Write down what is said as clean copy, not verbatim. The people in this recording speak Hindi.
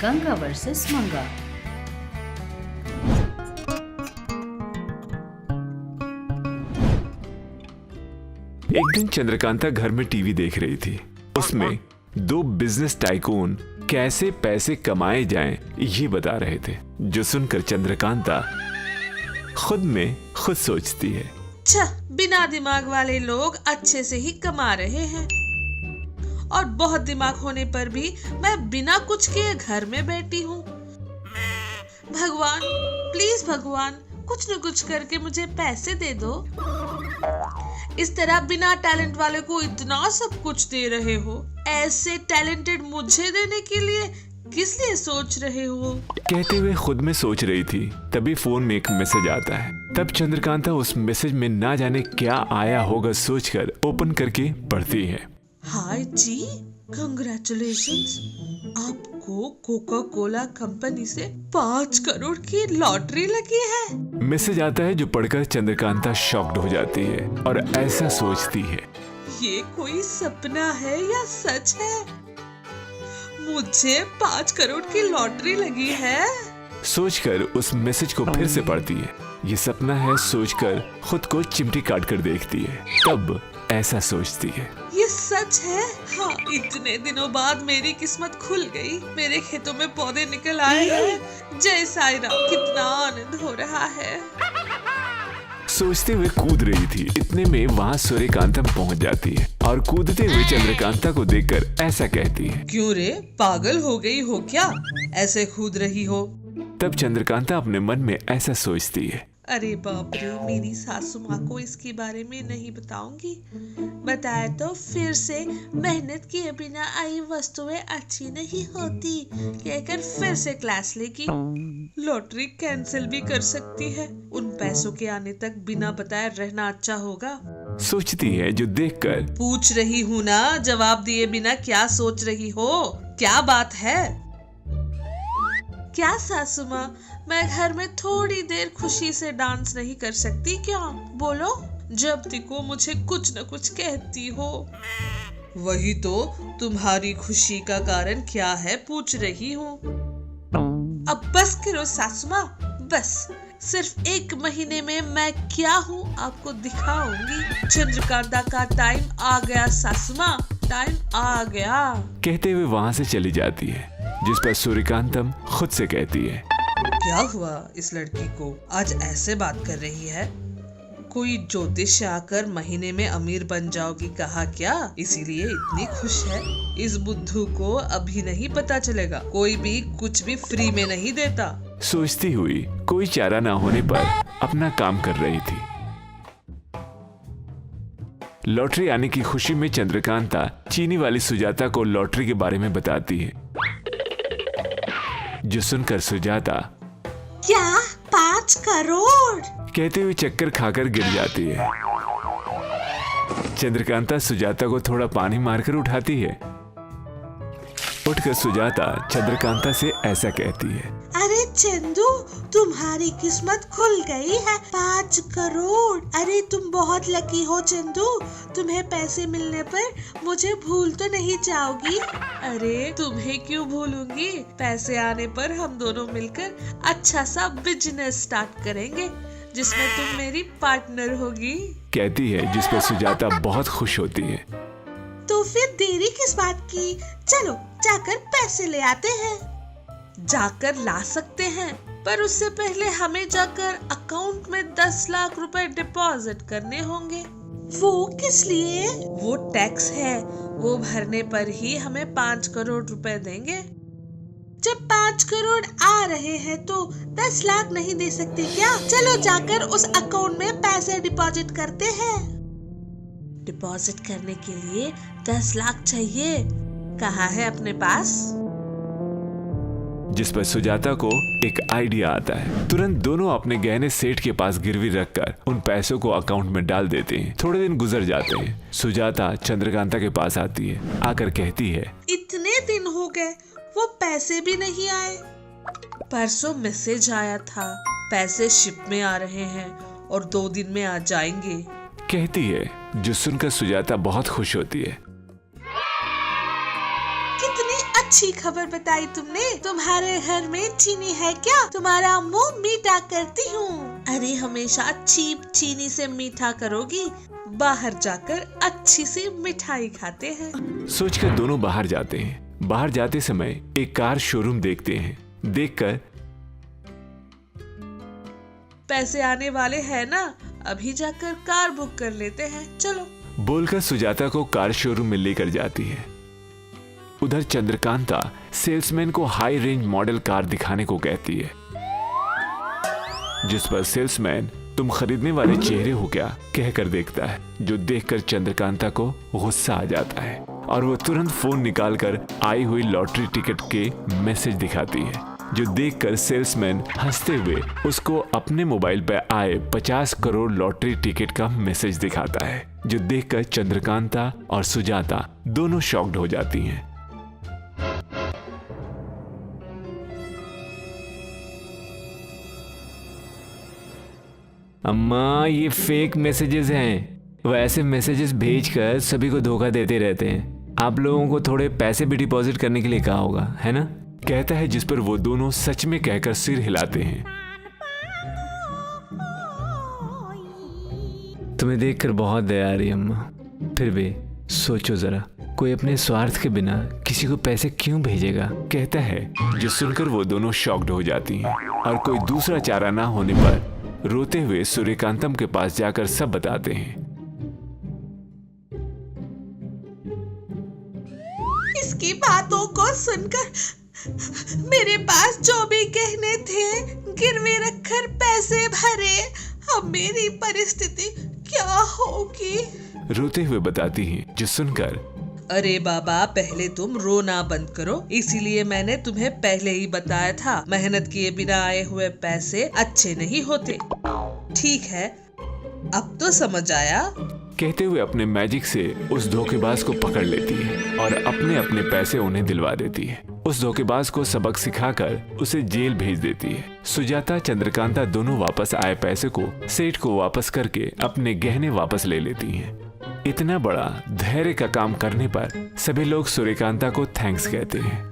गंगा वर्सेस मंगा। एक दिन चंद्रकांता घर में टीवी देख रही थी। उसमें दो बिजनेस टाइकून कैसे पैसे कमाए जाएं ये बता रहे थे, जो सुनकर चंद्रकांता खुद में खुद सोचती है, अच्छा, बिना दिमाग वाले लोग अच्छे से ही कमा रहे हैं और बहुत दिमाग होने पर भी मैं बिना कुछ किए घर में बैठी हूँ। भगवान, प्लीज भगवान, कुछ न कुछ करके मुझे पैसे दे दो। इस तरह बिना टैलेंट वाले को इतना सब कुछ दे रहे हो, ऐसे टैलेंटेड मुझे देने के लिए किस लिए सोच रहे हो? कहते हुए खुद में सोच रही थी, तभी फोन में एक मैसेज आता है। तब चंद्रकांता उस मैसेज में ना जाने क्या आया होगा सोचकर ओपन करके पढ़ती है। हाय जी, कंग्रेचुलेशंस, आपको कोका कोला कंपनी से 5 करोड़ की लॉटरी लगी है। मैसेज आता है जो पढ़कर चंद्रकांता शॉक्ड हो जाती है और ऐसा सोचती है, ये कोई सपना है या सच है? मुझे 5 करोड़ की लॉटरी लगी है। सोचकर उस मैसेज को फिर से पढ़ती है। ये सपना है सोचकर खुद को चिमटी काट कर देखती है। तब ऐसा सोचती है, ये सच है। हाँ, इतने दिनों बाद मेरी किस्मत खुल गई, मेरे खेतों में पौधे निकल आए हैं। जय साईं राम, कितना आनंद हो रहा है। सोचते हुए कूद रही थी, इतने में वहाँ सूर्यकांतम पहुँच जाती है और कूदते हुए चंद्रकांता को देखकर ऐसा कहती है, क्यों रे, पागल हो गई हो क्या, ऐसे कूद रही हो? तब चंद्रकांता अपने मन में ऐसा सोचती है, अरे बाप रे, मेरी सासू माँ को इसके बारे में नहीं बताऊंगी। बताए तो फिर से मेहनत किए बिना आई वस्तुएं अच्छी नहीं होती कहकर फिर से क्लास लेगी। लॉटरी कैंसिल भी कर सकती है। उन पैसों के आने तक बिना बताए रहना अच्छा होगा। सोचती है, जो देखकर पूछ रही हूँ ना, जवाब दिए बिना क्या सोच रही हो? क्या बात है? क्या सासू माँ, मैं घर में थोड़ी देर खुशी से डांस नहीं कर सकती क्या? बोलो, जब देखो मुझे कुछ न कुछ कहती हो। वही तो, तुम्हारी खुशी का कारण क्या है पूछ रही हूँ। अब बस करो सासू माँ, बस। सिर्फ 1 महीने में मैं क्या हूँ आपको दिखाऊंगी। चंद्रकांता का टाइम आ गया सासू माँ, टाइम आ गया। कहते हुए वहाँ से चली जाती है, जिस पर सूर्यकांतम खुद से कहती है, क्या हुआ इस लड़की को, आज ऐसे बात कर रही है? कोई ज्योतिष आकर महीने में अमीर बन जाओगी कहा क्या, इसीलिए इतनी खुश है? इस बुद्धू को अभी नहीं पता चलेगा, कोई भी कुछ भी फ्री में नहीं देता। सोचती हुई कोई चारा ना होने पर अपना काम कर रही थी। लॉटरी आने की खुशी में चंद्रकांता चीनी वाली सुजाता को लॉटरी के बारे में बताती है, जो सुनकर सुजाता क्या 5 करोड़ कहते हुए चक्कर खाकर गिर जाती है। चंद्रकांता सुजाता को थोड़ा पानी मारकर उठाती है। उठकर सुजाता चंद्रकांता से ऐसा कहती है, अरे चंदू, तुम्हारी किस्मत खुल गई है, 5 करोड़। अरे तुम बहुत लकी हो चंदू, तुम्हें पैसे मिलने पर मुझे भूल तो नहीं जाओगी? अरे तुम्हें क्यों भूलूंगी, पैसे आने पर हम दोनों मिलकर अच्छा सा बिजनेस स्टार्ट करेंगे, जिसमें तुम मेरी पार्टनर होगी। कहती है, जिस पर सुजाता बहुत खुश होती है। तो फिर देरी किस बात की, चलो जाकर पैसे ले आते हैं। जाकर ला सकते हैं, पर उससे पहले हमें जाकर अकाउंट में 10 लाख रुपए डिपॉजिट करने होंगे। वो किस लिए? वो टैक्स है, वो भरने पर ही हमें 5 करोड़ रुपए देंगे। जब 5 करोड़ आ रहे हैं तो 10 लाख नहीं दे सकते क्या? चलो जाकर उस अकाउंट में पैसे डिपॉजिट करते हैं। डिपॉजिट करने के लिए 10 लाख चाहिए, कहाँ है अपने पास? जिस पर सुजाता को एक आइडिया आता है। तुरंत दोनों अपने गहने सेठ के पास गिरवी रखकर उन पैसों को अकाउंट में डाल देते हैं। थोड़े दिन गुजर जाते हैं। सुजाता चंद्रकांता के पास आती है, आकर कहती है, इतने दिन हो गए, वो पैसे भी नहीं आए। परसों मैसेज आया था, पैसे शिप में आ रहे हैं और 2 दिन में आ जाएंगे। कहती है, जो सुनकर सुजाता बहुत खुश होती है। कितनी अच्छी खबर बताई तुमने। तुम्हारे घर में चीनी है क्या? तुम्हारा मुंह मीठा करती हूँ। अरे हमेशा चीप चीनी से मीठा करोगी, बाहर जाकर अच्छी सी मिठाई खाते हैं। सोचकर दोनों बाहर जाते हैं। बाहर जाते समय एक कार शोरूम देखते हैं। देखकर पैसे आने वाले हैं ना, अभी जाकर कार बुक कर लेते हैं, चलो। बोलकर सुजाता को कार शोरूम में लेकर जाती है। उधर चंद्रकांता सेल्समैन को हाई रेंज मॉडल कार दिखाने को कहती है, जिस पर सेल्समैन तुम खरीदने वाले चेहरे हो क्या कहकर देखता है, जो देखकर चंद्रकांता को गुस्सा आ जाता है और वो तुरंत फोन निकालकर आई हुई लॉटरी टिकट के मैसेज दिखाती है, जो देखकर सेल्समैन हंसते हुए उसको अपने मोबाइल पर आए 50 करोड़ लॉटरी टिकट का मैसेज दिखाता है, जो देखकर चंद्रकांता और सुजाता दोनों शॉक्ड हो जाती हैं। अम्मा, ये फेक मैसेजेस हैं। वो ऐसे मैसेजेस भेजकर सभी को धोखा देते रहते हैं। आप लोगों को थोड़े पैसे भी डिपॉजिट करने के लिए कहा होगा, है ना? कहता है, जिस पर वो दोनों सच में कहकर सिर हिलाते हैं। तुम्हें देखकर बहुत दया आ रही है अम्मा। फिर भी सोचो जरा, कोई अपने स्वार्थ के बिना किसी को पैसे क्यों भेजेगा? कहता है, जो सुनकर वो दोनों शॉक्ड हो जाती हैं और कोई दूसरा चारा ना होने पर रोते हुए सूर्यकांतम के पास जाकर सब बताते हैं। इसकी बातों को सुनकर मेरे पास जो भी गहने थे गिरवे रखकर पैसे भरे, अब मेरी परिस्थिति क्या होगी? रोते हुए बताती हैं, जो सुनकर अरे बाबा, पहले तुम रोना बंद करो। इसीलिए मैंने तुम्हें पहले ही बताया था, मेहनत किए बिना आए हुए पैसे अच्छे नहीं होते। ठीक है, अब तो समझ आया। कहते हुए अपने मैजिक से उस धोखेबाज को पकड़ लेती है और अपने अपने पैसे उन्हें दिलवा देती है। उस धोखेबाज को सबक सिखाकर उसे जेल भेज देती है। सुजाता, चंद्रकांता दोनों वापस आए पैसे को सेठ को वापस करके अपने गहने वापस ले लेती हैं। इतना बड़ा धैर्य का काम करने पर सभी लोग सूर्यकांता को थैंक्स कहते हैं।